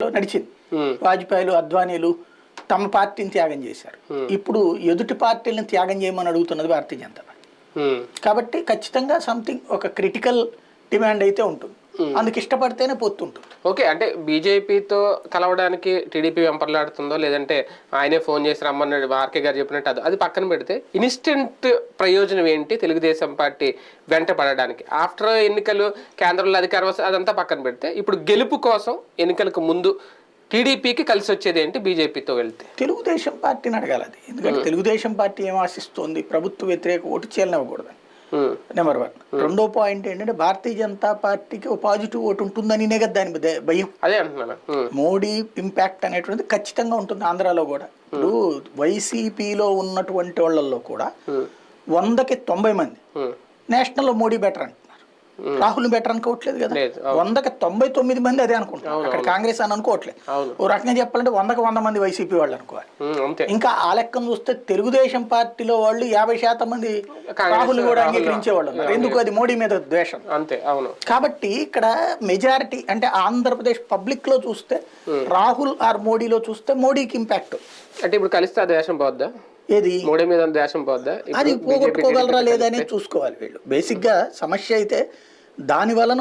నడిచింది. వాజ్పేయిలు, అద్వానీలు తమ పార్టీని త్యాగం చేశారు. ఇప్పుడు ఎదుటి పార్టీలను త్యాగం చేయమని అడుగుతున్నది భారతీయ జనతా పార్టీ. కాబట్టి ఖచ్చితంగా సంథింగ్ ఒక క్రిటికల్ డిమాండ్ అయితే ఉంటుంది. అందుకు ఇష్టపడితేనే పొత్తుంటుంది. ఓకే, అంటే బీజేపీతో కలవడానికి టీడీపీ వెంపర్లాడుతుందో లేదంటే ఆయనే ఫోన్ చేసి రమ్మన్నాడు ఆర్కే గారు చెప్పినట్టు అది పక్కన పెడితే ఇన్స్టెంట్ ప్రయోజనం ఏంటి తెలుగుదేశం పార్టీ వెంట పడడానికి? ఆఫ్టర్ ఎన్నికలు కేంద్రంలో అధికారం అదంతా పక్కన పెడితే ఇప్పుడు గెలుపు కోసం ఎన్నికలకు ముందు టీడీపీకి కలిసి వచ్చేది ఏంటి బీజేపీతో వెళ్తే? తెలుగుదేశం పార్టీని అడగాలి అది. ఎందుకంటే తెలుగుదేశం పార్టీ ఏం ఆశిస్తోంది? ప్రభుత్వ వ్యతిరేక ఓటు చేయనివ్వకూడదు, నెంబర్ 1. రెండో పాయింట్ ఏంటంటే భారతీయ జనతా పార్టీకి ఒక పాజిటివ్ ఓటు ఉంటుందని కదా దాని భయం. అదే అంటున్నాను. మోడీ ఇంపాక్ట్ అనేటువంటిది ఖచ్చితంగా ఉంటుంది ఆంధ్రాలో కూడా. ఇప్పుడు వైసీపీలో ఉన్నటువంటి వాళ్ళల్లో కూడా 100కి 90 మంది నేషనల్లో మోడీ బెటర్ అంటున్నారు, రాహుల్ బెటర్ అనుకోవట్లేదు కదా. 100కి 99 మంది అదే అనుకుంటున్నారు. అక్కడ కాంగ్రెస్ అని అనుకోవట్లేదు. ఓ రకంగా చెప్పాలంటే 100కి 100 మంది వైసీపీ వాళ్ళు అనుకోవాలి. ఇంకా ఆ లెక్కను చూస్తే తెలుగుదేశం పార్టీలో వాళ్ళు 50% మంది రాహుల్ కూడా అంగీకరించే వాళ్ళు ఉన్నారు. ఎందుకు? అది మోడీ మీద ద్వేషం. అంతే. అవును. కాబట్టి ఇక్కడ మెజారిటీ అంటే ఆంధ్రప్రదేశ్ పబ్లిక్ లో చూస్తే రాహుల్ ఆర్ మోడీలో చూస్తే మోడీకి ఇంపాక్ట్. అంటే ఇప్పుడు కలిస్తే ఆ ద్వేషం పోద్దా? ఏది మోడీ మీద ద్వేషం పోద్దా? అది పోగొట్టుకోగలరా లేదా అనేది చూసుకోవాలి వీళ్ళు. బేసిక్ గా సమస్య అయితే దాని వలన